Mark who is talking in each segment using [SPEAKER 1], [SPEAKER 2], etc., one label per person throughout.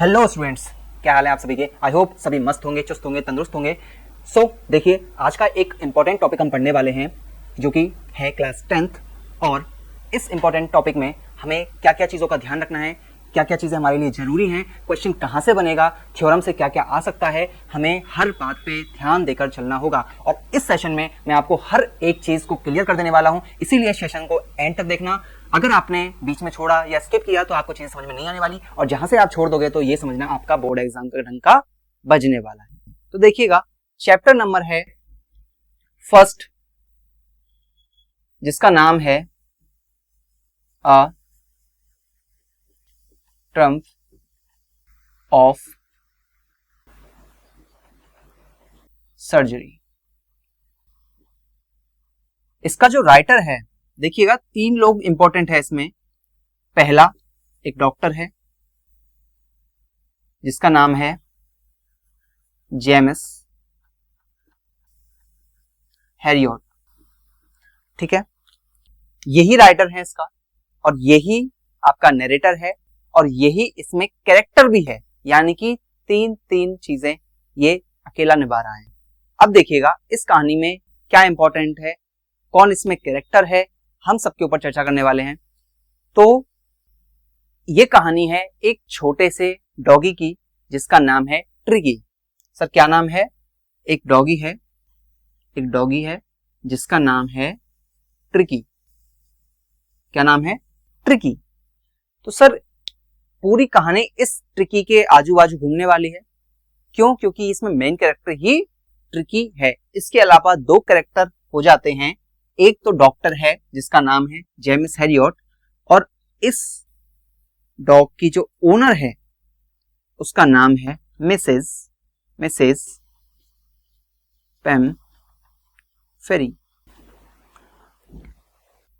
[SPEAKER 1] Hello students, क्या हाल है आप सभी के। आई होप सभी मस्त होंगे, चुस्त होंगे, तंदुरुस्त होंगे। देखिए आज का एक इंपॉर्टेंट टॉपिक हम पढ़ने वाले हैं जो कि है क्लास 10th। और इस इंपॉर्टेंट टॉपिक में हमें क्या क्या चीज़ों का ध्यान रखना है, क्या क्या चीज़ें हमारे लिए ज़रूरी हैं, क्वेश्चन कहाँ से बनेगा, थ्योरम से क्या क्या आ सकता है, हमें हर बात पे ध्यान देकर चलना होगा। और इस सेशन में मैं आपको हर एक चीज़ को क्लियर कर देने वाला हूँ, इसीलिए सेशन को एंड तक देखना। अगर आपने बीच में छोड़ा या स्किप किया तो आपको चीज़ समझ में नहीं आने वाली, और जहां से आप छोड़ दोगे तो ये समझना आपका बोर्ड एग्जाम का ढंग का बजने वाला है। तो देखिएगा, चैप्टर नंबर है फर्स्ट, जिसका नाम है अ ट्रम्प ऑफ सर्जरी। इसका जो राइटर है, देखिएगा 3 लोग इंपॉर्टेंट है इसमें। पहला एक डॉक्टर है जिसका नाम है जेम्स हैरियट, ठीक है। यही राइटर है इसका, और यही आपका नरेटर है, और यही इसमें कैरेक्टर भी है, यानी कि तीन चीजें ये अकेला निभा रहा है। अब देखिएगा इस कहानी में क्या इंपॉर्टेंट है, कौन इसमें कैरेक्टर है, हम सबके ऊपर चर्चा करने वाले हैं। तो ये कहानी है एक छोटे से डॉगी की जिसका नाम है ट्रिकी। सर क्या नाम है? एक डॉगी है जिसका नाम है ट्रिकी। क्या नाम है? ट्रिकी। तो सर पूरी कहानी इस ट्रिकी के आजू बाजू घूमने वाली है। क्यों? क्योंकि इसमें मेन कैरेक्टर ही ट्रिकी है। इसके अलावा 2 कैरेक्टर हो जाते हैं। एक तो डॉक्टर है जिसका नाम है जेम्स हैरियट, और इस डॉग की जो ओनर है उसका नाम है मिसेस पेम फेरी।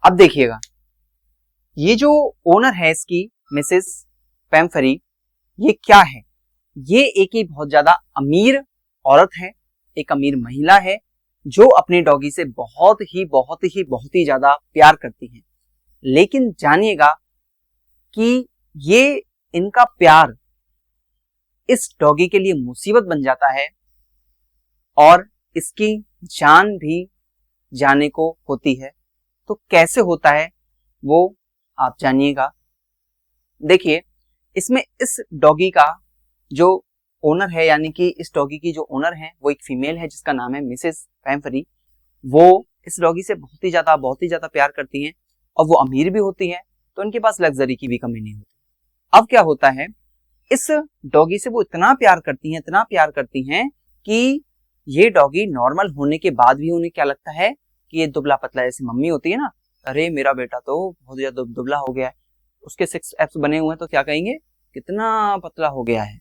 [SPEAKER 1] अब देखिएगा, ये जो ओनर है इसकी मिसेस पेम फेरी, ये क्या है? ये एक ही बहुत ज्यादा अमीर औरत है, एक अमीर महिला है जो अपने डॉगी से बहुत ही ज्यादा प्यार करती है। लेकिन जानिएगा कि ये इनका प्यार इस डॉगी के लिए मुसीबत बन जाता है, और इसकी जान भी जाने को होती है। तो कैसे होता है वो आप जानिएगा। देखिए, इसमें इस डॉगी का जो ओनर है, यानी कि इस डॉगी की जो ओनर है वो एक फीमेल है जिसका नाम है मिसेस पैम्फरी। वो इस डॉगी से बहुत ही ज्यादा प्यार करती हैं, और वो अमीर भी होती है, तो उनके पास लग्जरी की भी कमी नहीं होती। अब क्या होता है, इस डॉगी से वो इतना प्यार करती हैं कि ये डॉगी नॉर्मल होने के बाद भी उन्हें क्या लगता है कि ये दुबला पतला, जैसे मम्मी होती है ना, अरे मेरा बेटा तो बहुत ज्यादा दुबला हो गया है, उसके 6 एब्स बने हुए हैं, तो क्या कहेंगे कितना पतला हो गया है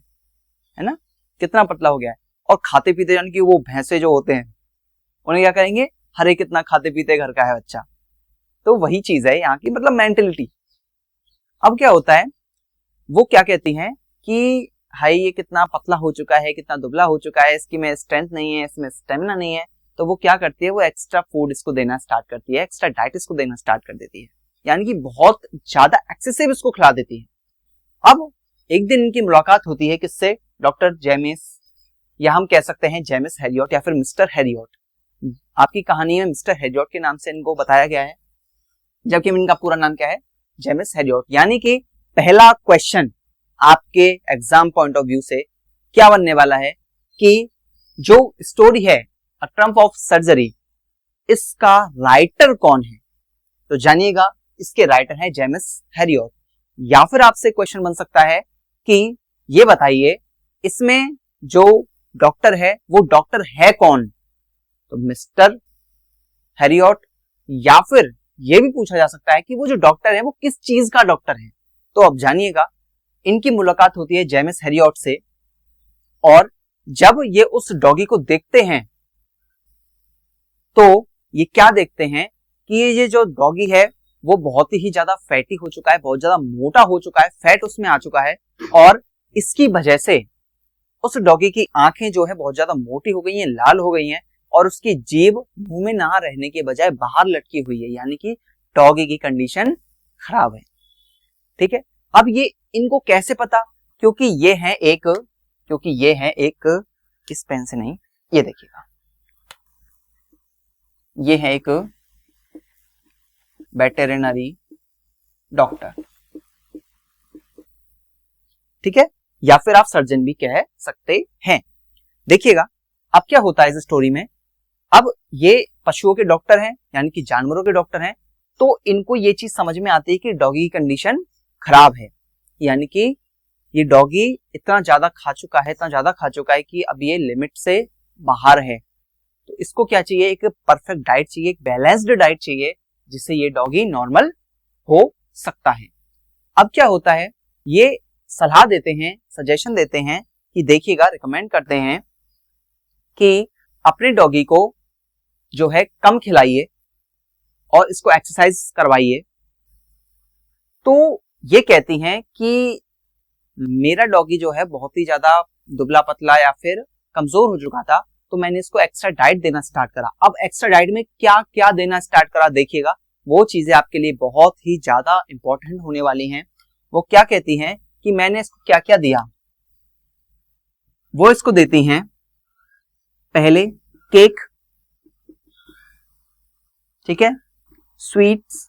[SPEAKER 1] ना, कितना पतला हो गया है। और खाते पीते, यानी कि वो भैंसे जो होते हैं उन्हें क्या कहेंगे, हरे कितना खाते पीते घर का है बच्चा। तो वही चीज है यहाँ की, मतलब मेंटेलिटी। अब क्या होता है, वो क्या कहती हैं कि हाई ये कितना पतला हो चुका है, कितना दुबला हो चुका है, इसकी में स्ट्रेंथ नहीं है, इसमें स्टेमिना नहीं है। तो वो क्या करती है, वो एक्स्ट्रा फूड इसको देना स्टार्ट करती है, एक्स्ट्रा डाइट इसको देना स्टार्ट कर देती है, यानी कि बहुत ज्यादा एक्सेसिव इसको खिला देती है। अब एक दिन इनकी मुलाकात होती है किससे? डॉक्टर जेम्स, या हम कह सकते हैं जेम्स हैरियट, या फिर मिस्टर हैरियट। आपकी कहानी में मिस्टर हैरियट के नाम से इनको बताया गया है, जबकि इनका पूरा नाम क्या है? James Harriet. यानी कि पहला क्वेश्चन आपके एग्जाम पॉइंट ऑफ व्यू से क्या बनने वाला है कि जो स्टोरी है अ ट्रम्प ऑफ सर्जरी, इसका राइटर कौन है? तो जानिएगा, इसके राइटर है जेम्स हैरियट। या फिर आपसे क्वेश्चन बन सकता है कि ये बताइए इसमें जो डॉक्टर है वो डॉक्टर है कौन? तो मिस्टर हैरियट। या फिर ये भी पूछा जा सकता है कि वो जो डॉक्टर है वो किस चीज का डॉक्टर है? तो अब जानिएगा, इनकी मुलाकात होती है जेम्स हैरियट से, और जब ये उस डॉगी को देखते हैं तो ये क्या देखते हैं कि ये जो डॉगी है वो बहुत ही ज्यादा फैटी हो चुका है, बहुत ज्यादा मोटा हो चुका है, फैट उसमें आ चुका है, और इसकी वजह से उस डॉगी की आंखें जो है बहुत ज्यादा मोटी हो गई हैं, लाल हो गई हैं, और उसकी जीभ मुंह में ना रहने के बजाय बाहर लटकी हुई है, यानी कि डॉगी की कंडीशन खराब है। ठीक है, अब ये इनको कैसे पता? क्योंकि ये है एक इस पेन से नहीं, ये देखिएगा, ये है एक वेटरिनरी डॉक्टर, ठीक है, या फिर आप सर्जन भी कह सकते हैं। देखिएगा अब क्या होता है इस स्टोरी में। अब ये पशुओं के डॉक्टर हैं, यानी कि जानवरों के डॉक्टर हैं, तो इनको ये चीज समझ में आती है कि डॉगी की कंडीशन खराब है, यानी कि ये डॉगी इतना ज्यादा खा चुका है कि अब ये लिमिट से बाहर है। तो इसको क्या चाहिए, एक परफेक्ट डाइट चाहिए, एक बैलेंस्ड डाइट चाहिए, जिससे ये डॉगी नॉर्मल हो सकता है। अब क्या होता है, ये सलाह देते हैं, सजेशन देते हैं कि देखिएगा, रिकमेंड करते हैं कि अपने डॉगी को जो है कम खिलाइए और इसको एक्सरसाइज करवाइए। तो ये कहती हैं कि मेरा डॉगी जो है बहुत ही ज्यादा दुबला पतला या फिर कमजोर हो चुका था, तो मैंने इसको एक्स्ट्रा डाइट देना स्टार्ट करा। अब एक्स्ट्रा डाइट में क्या क्या देना स्टार्ट करा, देखिएगा, वो चीजें आपके लिए बहुत ही ज्यादा इंपॉर्टेंट होने वाली हैं। वो क्या कहती हैं कि मैंने इसको क्या क्या दिया। वो इसको देती हैं पहले केक, ठीक है, स्वीट्स,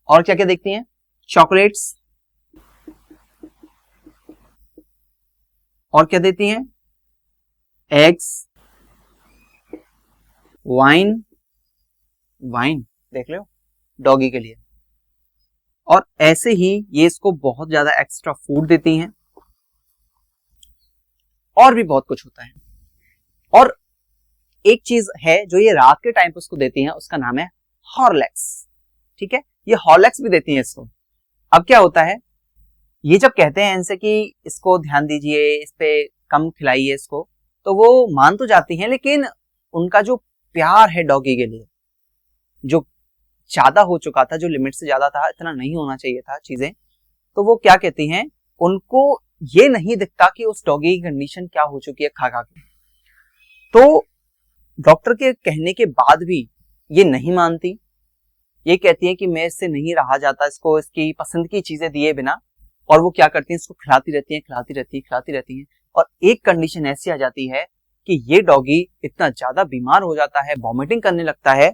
[SPEAKER 1] और क्या क्या देखती हैं, चॉकलेट्स, और क्या देती हैं, एग्स, वाइन देख लो डॉगी के लिए, और ऐसे ही ये इसको बहुत ज्यादा एक्स्ट्रा फूड देती हैं, और भी बहुत कुछ होता है। और एक चीज है जो ये रात के टाइम पे उसको देती हैं, उसका नाम है हॉर्लिक्स, ठीक है, ये हॉर्लिक्स भी देती हैं इसको। अब क्या होता है, ये जब कहते हैं इनसे कि इसको ध्यान दीजिए, इस पे कम खिलाइए इसको, तो वो मान तो जाती हैं, लेकिन उनका जो प्यार है डॉगी के लिए, जो ज्यादा हो चुका था, जो लिमिट से ज्यादा था, इतना नहीं होना चाहिए था चीजें, तो वो क्या कहती हैं, उनको ये नहीं दिखता कि उस डॉगी की कंडीशन क्या हो चुकी है खा खा के। तो डॉक्टर के कहने के बाद भी ये नहीं मानती, ये कहती है कि मैं इससे नहीं रहा जाता, इसको इसकी पसंद की चीजें दिए बिना, और वो क्या करती हैं, इसको खिलाती रहती हैं, और एक कंडीशन ऐसी आ जाती है कि ये डॉगी इतना ज्यादा बीमार हो जाता है, वॉमिटिंग करने लगता है,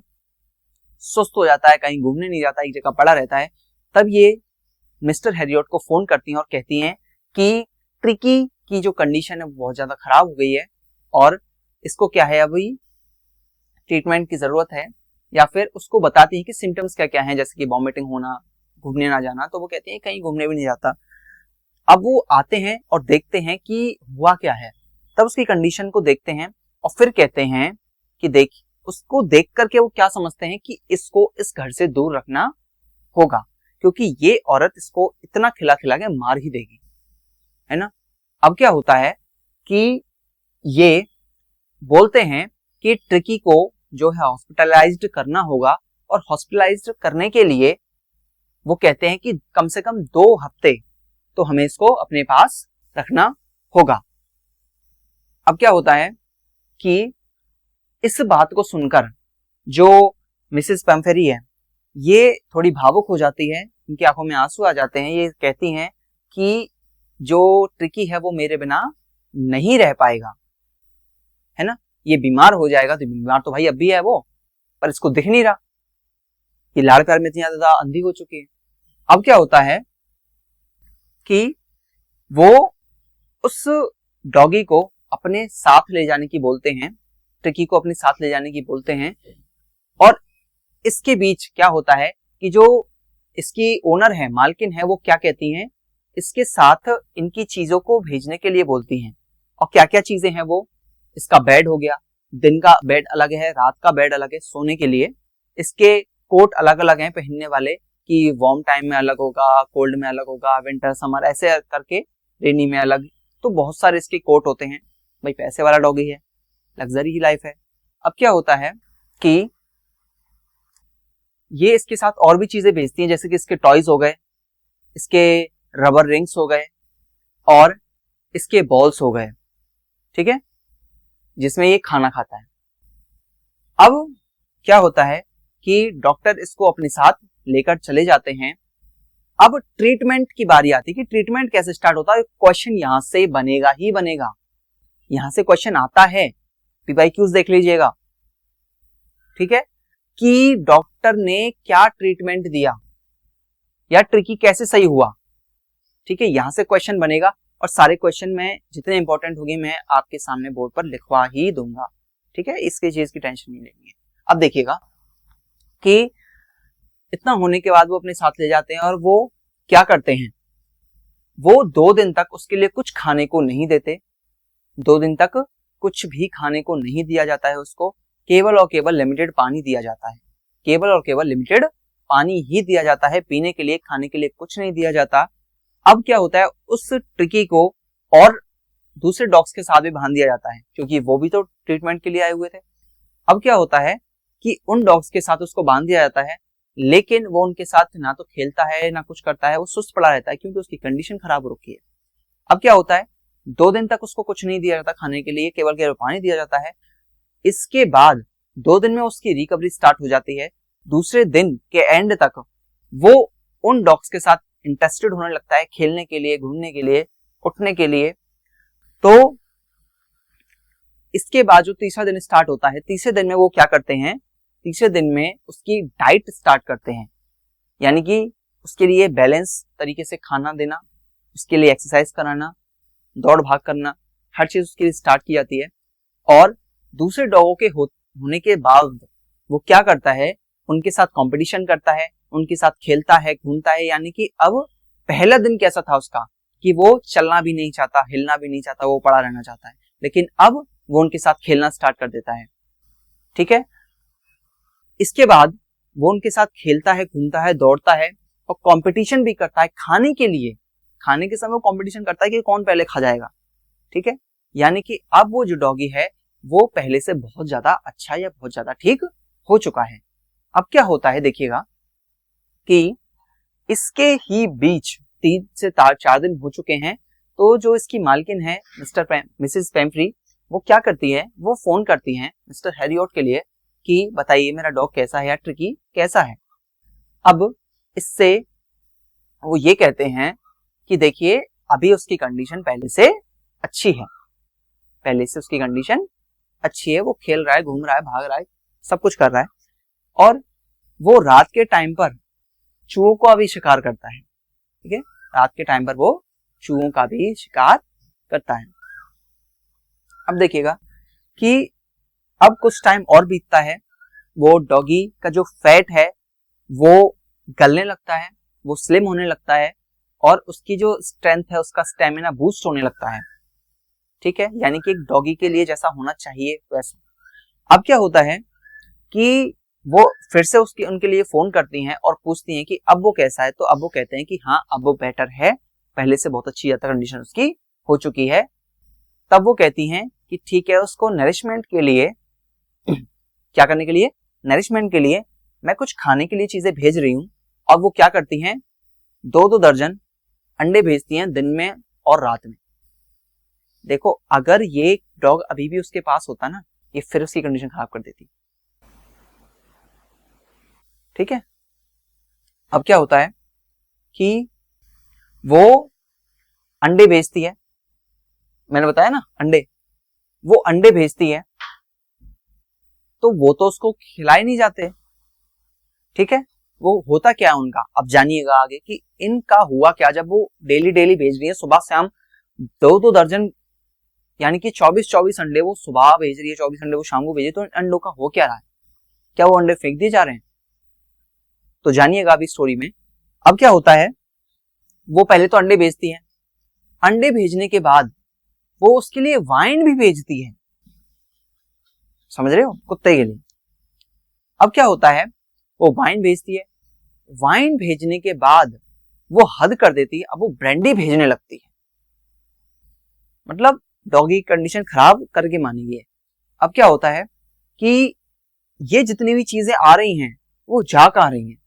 [SPEAKER 1] सुस्त हो जाता है, कहीं घूमने नहीं जाता, एक जगह पड़ा रहता है। तब ये मिस्टर हैरियट को फोन करती हैं और कहती हैं कि ट्रिकी की जो कंडीशन है वो बहुत ज्यादा खराब हो गई है, और इसको क्या है, अभी ट्रीटमेंट की जरूरत है, या फिर उसको बताती हैं कि सिम्टम्स क्या क्या हैं, जैसे कि वॉमिटिंग होना, घूमने ना जाना। तो वो कहती है कहीं घूमने भी नहीं जाता। अब वो आते हैं और देखते हैं कि हुआ क्या है, तब उसकी कंडीशन को देखते हैं और फिर कहते हैं कि देख, उसको देख करके वो क्या समझते हैं कि इसको इस घर से दूर रखना होगा, क्योंकि ये औरत इसको इतना खिला खिला के मार ही देगी, है ना। अब क्या होता है कि ये बोलते हैं कि ट्रिकी को जो है हॉस्पिटलाइज्ड करना होगा, और हॉस्पिटलाइज्ड करने के लिए वो कहते हैं कि कम से कम 2 हफ्ते तो हमें इसको अपने पास रखना होगा। अब क्या होता है कि इस बात को सुनकर जो मिसेस पेम्फेरी है, ये थोड़ी भावुक हो जाती है, उनकी आंखों में आंसू आ जाते हैं। ये कहती हैं कि जो ट्रिकी है वो मेरे बिना नहीं रह पाएगा, है ना, ये बीमार हो जाएगा। तो बीमार तो भाई अब भी है वो, पर इसको दिख नहीं रहा, ये लाड़ प्यार में इतनी ज्यादा अंधी हो चुकी है। अब क्या होता है कि वो उस डॉगी को अपने साथ ले जाने की बोलते हैं, ट्रिकी को अपने साथ ले जाने की बोलते हैं, और इसके बीच क्या होता है कि जो इसकी ओनर है, मालकिन है, वो क्या कहती हैं, इसके साथ इनकी चीजों को भेजने के लिए बोलती हैं। और क्या क्या चीजें हैं वो, इसका बेड हो गया, दिन का बेड अलग है, रात का बेड अलग है सोने के लिए, इसके कोट अलग अलग हैं पहनने वाले, कि वार्म टाइम में अलग होगा, कोल्ड में अलग होगा, विंटर समर ऐसे करके, रेनी में अलग, तो बहुत सारे इसके कोट होते हैं। भाई पैसे वाला डॉगी है, लग्जरी ही लाइफ है। अब क्या होता है कि ये इसके साथ और भी चीजें भेजती हैं, जैसे कि इसके टॉयज हो गए, इसके रबर रिंग्स हो गए, और इसके बॉल्स हो गए, ठीक है, जिसमें ये खाना खाता है। अब क्या होता है कि डॉक्टर इसको अपने साथ लेकर चले जाते हैं अब ट्रीटमेंट की बारी आती है कि ट्रीटमेंट कैसे स्टार्ट होता है। क्वेश्चन यहां से बनेगा ही बनेगा, यहां से क्वेश्चन आता है, पीवाईक्यूज देख लीजिएगा, ठीक है, कि डॉक्टर ने क्या ट्रीटमेंट दिया या ट्रिकी कैसे सही हुआ, ठीक है, यहां से क्वेश्चन बनेगा और सारे क्वेश्चन में जितने इंपॉर्टेंट होंगे मैं आपके सामने बोर्ड पर लिखवा ही दूंगा, ठीक है, इसके चीज की टेंशन नहीं लेनी है। अब देखिएगा कि इतना होने के बाद वो अपने साथ ले जाते हैं और वो क्या करते हैं, वो 2 दिन तक उसके लिए कुछ खाने को नहीं देते, 2 दिन तक कुछ भी खाने को नहीं दिया जाता है उसको, केवल और केवल लिमिटेड पानी दिया जाता है, केवल और केवल लिमिटेड पानी ही दिया जाता है, पीने के लिए खाने के लिए कुछ नहीं दिया जाता। अब क्या होता है, उस ट्रिकी को और दूसरे डॉग्स के साथ भी बांध दिया जाता है क्योंकि वो भी तो ट्रीटमेंट के लिए आए हुए थे। अब क्या होता है कि उन डॉग्स के साथ उसको बांध दिया जाता है, लेकिन वो उनके साथ ना तो खेलता है ना कुछ करता है, वो सुस्त पड़ा रहता है क्योंकि उसकी कंडीशन खराब हो रखी है। अब क्या होता है, 2 दिन तक उसको कुछ नहीं दिया जाता खाने के लिए, केवल केवल पानी दिया जाता है। इसके बाद 2 दिन में उसकी रिकवरी स्टार्ट हो जाती है। दूसरे दिन के एंड तक वो उन डॉग्स के साथ इंटरेस्टेड होने लगता है, खेलने के लिए, घूमने के लिए, उठने के लिए। तो इसके बाद जो तीसरा दिन स्टार्ट होता है, तीसरे दिन में वो क्या करते हैं, तीसरे दिन में उसकी डाइट स्टार्ट करते हैं, यानी कि उसके लिए बैलेंस तरीके से खाना देना, उसके लिए एक्सरसाइज कराना, दौड़ भाग करना, हर चीज उसके लिए स्टार्ट की जाती है। और दूसरे डॉगों के होने के बाद वो क्या करता है, उनके साथ कंपटीशन करता है, उनके साथ खेलता है, घूमता है। यानी कि अब पहला दिन कैसा था उसका कि वो चलना भी नहीं चाहता, हिलना भी नहीं चाहता, वो पड़ा रहना चाहता है, लेकिन अब वो उनके साथ खेलना स्टार्ट कर देता है, ठीक है। इसके बाद वो उनके साथ खेलता है, घूमता है, दौड़ता है और कंपटीशन भी करता है खाने के लिए। खाने के समय वो कंपटीशन करता है कि कौन पहले खा जाएगा, ठीक है। यानी कि अब वो जो डॉगी है वो पहले से बहुत ज्यादा अच्छा या बहुत ज्यादा ठीक हो चुका है। अब क्या होता है देखिएगा कि इसके ही बीच 3 से 4 दिन हो चुके हैं, तो जो इसकी मालकिन है मिसेस पेम्फ्री, वो क्या करती है, वो फोन करती हैं मिस्टर हैरियट के लिए कि बताइए मेरा डॉग कैसा है या ट्रिकी कैसा है। अब इससे वो ये कहते हैं कि देखिए अभी उसकी कंडीशन पहले से अच्छी है, पहले से उसकी कंडीशन अच्छी है, वो खेल रहा है, घूम रहा है, भाग रहा है, सब कुछ कर रहा है और वो रात के टाइम पर चूहों का भी शिकार करता है, ठीक है, रात के टाइम पर वो चूहों का भी शिकार करता है। अब देखिएगा कि अब कुछ टाइम और बीतता है, वो डॉगी का जो फैट है वो गलने लगता है, वो स्लिम होने लगता है और उसकी जो स्ट्रेंथ है, उसका स्टेमिना बूस्ट होने लगता है, ठीक है, यानी कि एक डॉगी के लिए जैसा होना चाहिए वैसा। अब क्या होता है कि वो फिर से उनके लिए फोन करती हैं और पूछती हैं कि अब वो कैसा है, तो अब वो कहते हैं कि हाँ अब वो बेटर है, पहले से बहुत अच्छी कंडीशन उसकी हो चुकी है। तब वो कहती हैं कि ठीक है, उसको नरिशमेंट के लिए क्या करने के लिए, नरिशमेंट के लिए मैं कुछ खाने के लिए चीजें भेज रही हूं। और वो क्या करती हैं, 2-2 दर्जन अंडे भेजती हैं दिन में और रात में। देखो अगर ये डॉग अभी भी उसके पास होता ना, ये फिर उसकी कंडीशन खराब कर देती, ठीक है। अब क्या होता है कि वो अंडे भेजती है, मैंने बताया ना अंडे, वो अंडे भेजती है तो वो तो उसको खिलाए नहीं जाते, ठीक है। वो होता क्या है उनका, अब जानिएगा आगे कि इनका हुआ क्या। जब वो डेली डेली भेज रही है, सुबह शाम 2-2 दर्जन यानी कि 24-24 अंडे वो सुबह भेज रही है, 24 अंडे वो शाम को भेज रही है, तो इन अंडों का हो क्या रहा है, क्या वो अंडे फेंक दिए जा रहे हैं? तो जानिएगा अभी स्टोरी में। अब क्या होता है, वो पहले तो अंडे भेजती है, अंडे भेजने के बाद वो उसके लिए वाइन भी भेजती है, समझ रहे हो, कुत्ते के लिए। अब क्या होता है, वो वाइन भेजती है, वाइन भेजने के बाद वो हद कर देती है, अब वो ब्रांडी भेजने लगती है, मतलब डॉगी कंडीशन खराब करके मानेगी। अब क्या होता है कि ये जितनी भी चीजें आ रही हैं वो जा कहां रही हैं,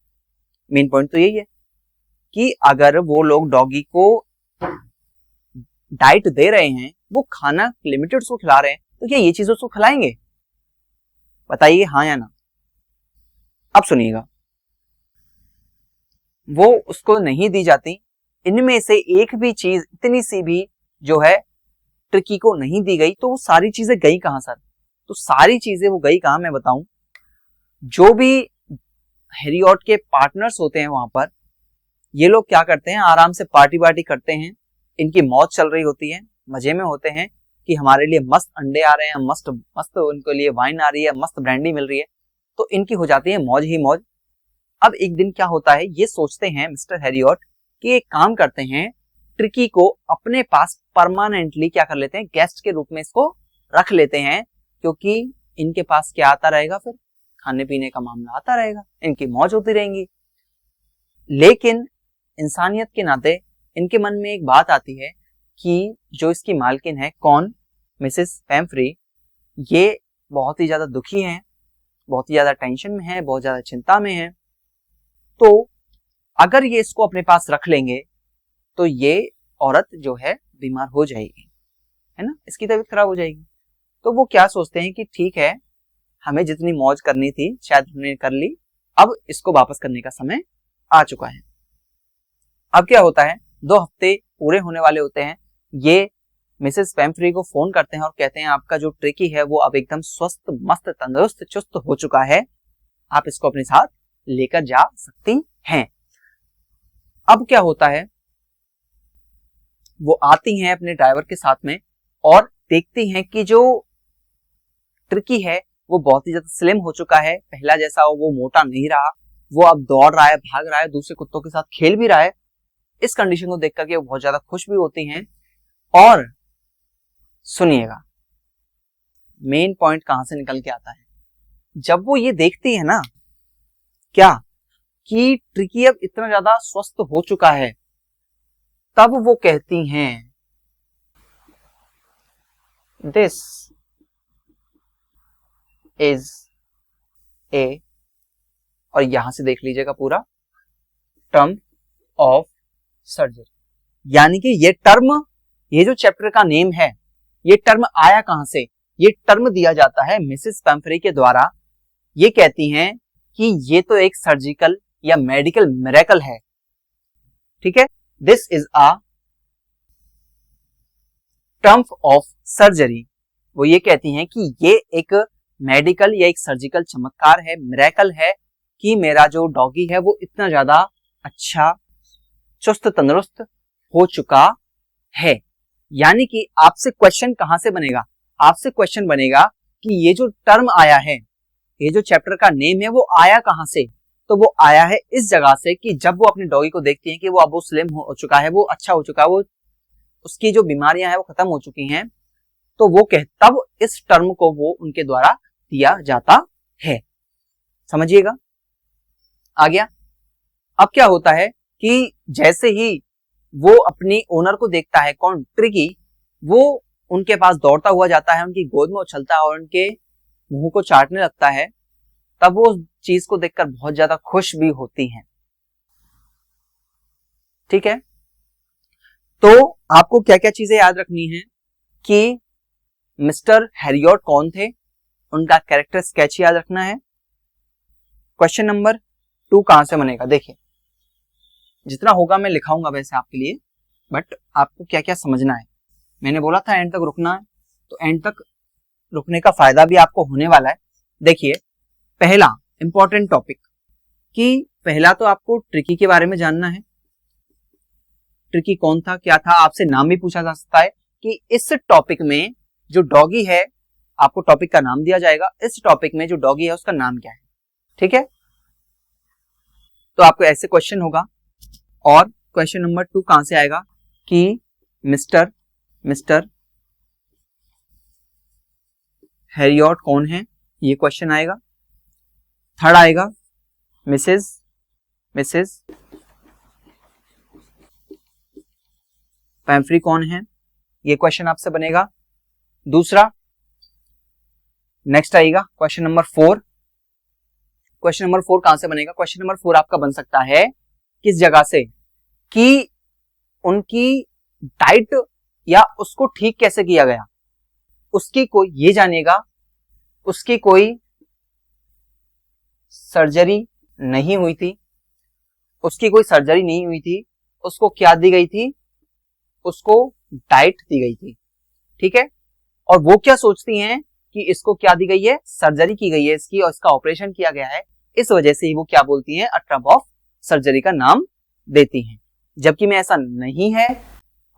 [SPEAKER 1] मेन पॉइंट तो यही है कि अगर वो लोग डॉगी को डाइट दे रहे हैं, वो खाना लिमिटेड उसको खिला रहे हैं, तो क्या ये चीज उसको खिलाएंगे, बताइए हाँ या ना। अब सुनिएगा, वो उसको नहीं दी जाती। इनमें से एक भी चीज, इतनी सी भी जो है ट्रिकी को नहीं दी गई, तो वो सारी चीजें गई कहां सर? तो सारी चीजें वो गई कहां, मैं बताऊं। जो भी हैरियट के पार्टनर्स होते हैं वहां पर, ये लोग क्या करते हैं, आराम से पार्टी वार्टी करते हैं, इनकी मौज चल रही होती है, मजे में होते हैं कि हमारे लिए मस्त अंडे आ रहे हैं, मस्त मस्त उनके लिए वाइन आ रही है, मस्त ब्रांडी मिल रही है, तो इनकी हो जाती है मौज ही मौज। अब एक दिन क्या होता है, ये सोचते हैं मिस्टर हैरियट कि एक काम करते हैं, ट्रिकी को अपने पास परमानेंटली क्या कर लेते हैं, गेस्ट के रूप में इसको रख लेते हैं, क्योंकि इनके पास क्या आता रहेगा, फिर खाने पीने का मामला आता रहेगा, इनकी मौज होती रहेंगी। लेकिन इंसानियत के नाते इनके मन में एक बात आती है कि जो इसकी मालकिन है, कौन, मिसेस पैम्फ्री, ये बहुत ही ज्यादा दुखी हैं, बहुत ही ज्यादा टेंशन में है, बहुत ज्यादा चिंता में है, तो अगर ये इसको अपने पास रख लेंगे तो ये औरत जो है बीमार हो जाएगी, है ना, इसकी तबीयत खराब हो जाएगी। तो वो क्या सोचते हैं कि ठीक है, हमें जितनी मौज करनी थी शायद हमने कर ली, अब इसको वापस करने का समय आ चुका है। अब क्या होता है, 2 हफ्ते पूरे होने वाले होते हैं, ये मिसेस पैम्फ्री को फोन करते हैं और कहते हैं आपका जो ट्रिकी है वो अब एकदम स्वस्थ मस्त तंदुरुस्त चुस्त हो चुका है, आप इसको अपने साथ लेकर जा सकती हैं। अब क्या होता है, वो आती हैं अपने ड्राइवर के साथ में और देखती हैं कि जो ट्रिकी है वो बहुत ही ज्यादा स्लिम हो चुका है, पहला जैसा वो मोटा नहीं रहा, वो अब दौड़ रहा है, भाग रहा है, दूसरे कुत्तों के साथ खेल भी रहा है। इस कंडीशन को देख करके वो बहुत ज्यादा खुश भी होती हैं। और सुनिएगा, मेन पॉइंट कहां से निकल के आता है, जब वो ये देखती है ना क्या कि ट्रिकी अब इतना ज्यादा स्वस्थ हो चुका है, तब वो कहती हैं दिस इज ए, और यहां से देख लीजिएगा पूरा, टर्म ऑफ सर्जरी। यानी कि ये टर्म, ये जो चैप्टर का नेम है, ये टर्म आया कहां से, ये टर्म दिया जाता है मिसेस पैम्फ्री के द्वारा। ये कहती हैं कि ये तो एक सर्जिकल या मेडिकल मिरेकल है, ठीक है, this is a term of surgery. वो ये कहती हैं कि ये एक मेडिकल या एक सर्जिकल चमत्कार है, मिरेकल है कि मेरा जो डॉगी है वो इतना ज्यादा अच्छा चुस्त तंदुरुस्त हो चुका है। यानी कि आपसे क्वेश्चन कहां से बनेगा, आपसे क्वेश्चन बनेगा कि ये जो टर्म आया है, ये जो चैप्टर का नेम है, वो आया कहां से, तो वो आया है इस जगह से कि जब वो अपने डॉगी को देखती हैं कि वो अब वो स्लिम हो चुका है, वो अच्छा हो चुका है, वो उसकी जो बीमारियां हैं वो खत्म हो चुकी हैं, तो वो तब इस टर्म को वो उनके द्वारा दिया जाता है। समझिएगा, आ गया। अब क्या होता है कि जैसे ही वो अपनी ओनर को देखता है, कौन, ट्रिकी, वो उनके पास दौड़ता हुआ जाता है, उनकी गोद में उछलता है और उनके मुंह को चाटने लगता है, तब वो चीज को देखकर बहुत ज्यादा खुश भी होती हैं। ठीक है, तो आपको क्या क्या चीजें याद रखनी है कि मिस्टर हैरियट कौन थे, उनका कैरेक्टर स्केच याद रखना है। क्वेश्चन नंबर 2 कहां से बनेगा, देखिए जितना होगा मैं लिखाऊंगा वैसे आपके लिए, बट आपको क्या क्या समझना है। मैंने बोला था एंड तक रुकना है, तो एंड तक रुकने का फायदा भी आपको होने वाला है। देखिए, पहला इंपॉर्टेंट टॉपिक कि पहला तो आपको ट्रिकी के बारे में जानना है, ट्रिकी कौन था, क्या था, आपसे नाम भी पूछा जा सकता है कि इस टॉपिक में जो डॉगी है, आपको टॉपिक का नाम दिया जाएगा, इस टॉपिक में जो डॉगी है उसका नाम क्या है। ठीक है, तो आपको ऐसे क्वेश्चन होगा। और क्वेश्चन नंबर 2 कहां से आएगा कि मिस्टर हैरियट कौन है, ये क्वेश्चन आएगा। थर्ड आएगा मिसेस पैम्फ्री कौन है, ये क्वेश्चन आपसे बनेगा। दूसरा, नेक्स्ट आएगा क्वेश्चन नंबर 4। क्वेश्चन नंबर 4 कहां से बनेगा, क्वेश्चन नंबर 4 आपका बन सकता है किस जगह से कि उनकी डाइट या उसको ठीक कैसे किया गया, उसकी कोई, ये जानेगा, उसकी कोई सर्जरी नहीं हुई थी, उसकी कोई सर्जरी नहीं हुई थी, उसको क्या दी गई थी, उसको डाइट दी गई थी, ठीक है। और वो क्या सोचती हैं कि इसको क्या दी गई है, सर्जरी की गई है इसकी और इसका ऑपरेशन किया गया है, इस वजह से ही वो क्या बोलती हैं, अ टर्म ऑफ सर्जरी का नाम देती हैं। जबकि में ऐसा नहीं है,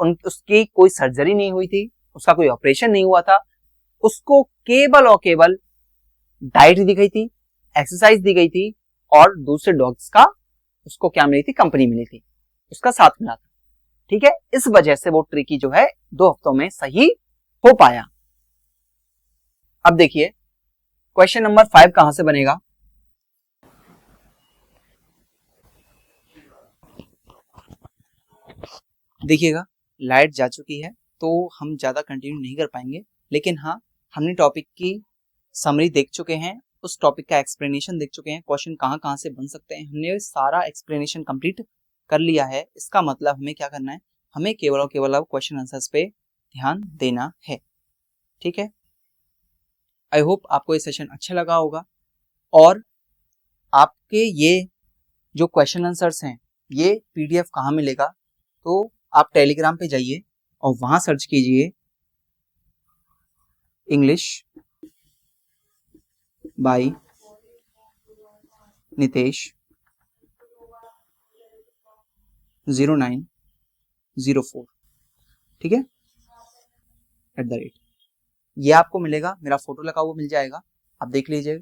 [SPEAKER 1] उसकी कोई सर्जरी नहीं हुई थी, उसका कोई ऑपरेशन नहीं हुआ था, उसको केवल और केवल डाइट दी गई थी, एक्सरसाइज दी गई थी और दूसरे डॉग्स का उसको क्या मिली थी, कंपनी मिली थी, उसका साथ मिला था, ठीक है। इस वजह से वो ट्रिकी जो है 2 हफ्तों में सही हो पाया। अब देखिए क्वेश्चन नंबर 5 कहां से बनेगा। देखिएगा लाइट जा चुकी है तो हम ज्यादा कंटिन्यू नहीं कर पाएंगे, लेकिन हाँ हमने टॉपिक की समरी देख चुके हैं, उस टॉपिक का एक्सप्लेनेशन देख चुके हैं, क्वेश्चन कहां से बन सकते हैं, हमने सारा एक्सप्लेनेशन कंप्लीट कर लिया है। इसका मतलब हमें क्या करना है, हमें केवल और केवल अब क्वेश्चन आंसर्स पे ध्यान देना है, ठीक है। आई होप आपको ये सेशन अच्छा लगा होगा और आपके ये जो क्वेश्चन आंसर्स हैं ये पीडीएफ कहाँ मिलेगा, तो आप टेलीग्राम पे जाइए और वहां सर्च कीजिए इंग्लिश बाय नितेश 0904, ठीक है, @ ये आपको मिलेगा, मेरा फोटो लगा हुआ मिल जाएगा, आप देख लीजिए।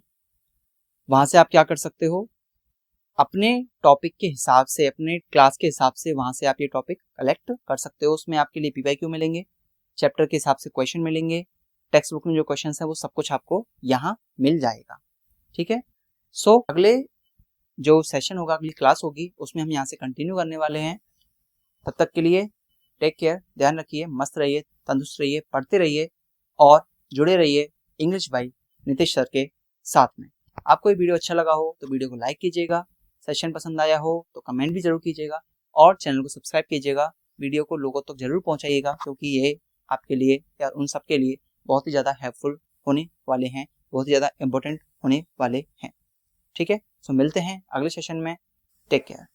[SPEAKER 1] वहां से आप क्या कर सकते हो, अपने टॉपिक के हिसाब से, अपने क्लास के हिसाब से वहां से आप ये टॉपिक कलेक्ट कर सकते हो। उसमें आपके लिए पीवाईक्यू मिलेंगे, चैप्टर के हिसाब से क्वेश्चन मिलेंगे, टेक्स्ट बुक में जो क्वेश्चन है वो सब कुछ आपको यहाँ मिल जाएगा, ठीक है। सो अगले जो सेशन होगा, अगली क्लास होगी, उसमें हम यहाँ से कंटिन्यू करने वाले हैं। तब तक के लिए टेक केयर, ध्यान रखिए, मस्त रहिए, तंदुरुस्त रहिए, पढ़ते रहिए और जुड़े रहिए इंग्लिश बाय नितेश सर के साथ में। आपको ये वीडियो अच्छा लगा हो तो वीडियो को लाइक कीजिएगा, सेशन पसंद आया हो तो कमेंट भी जरूर कीजिएगा और चैनल को सब्सक्राइब कीजिएगा, वीडियो को लोगों तक जरूर पहुंचाइएगा, क्योंकि ये आपके लिए या उन सब के लिए बहुत ही ज़्यादा हेल्पफुल होने वाले हैं, बहुत ही ज़्यादा इंपॉर्टेंट होने वाले हैं, ठीक है। सो मिलते हैं अगले सेशन में, टेक केयर।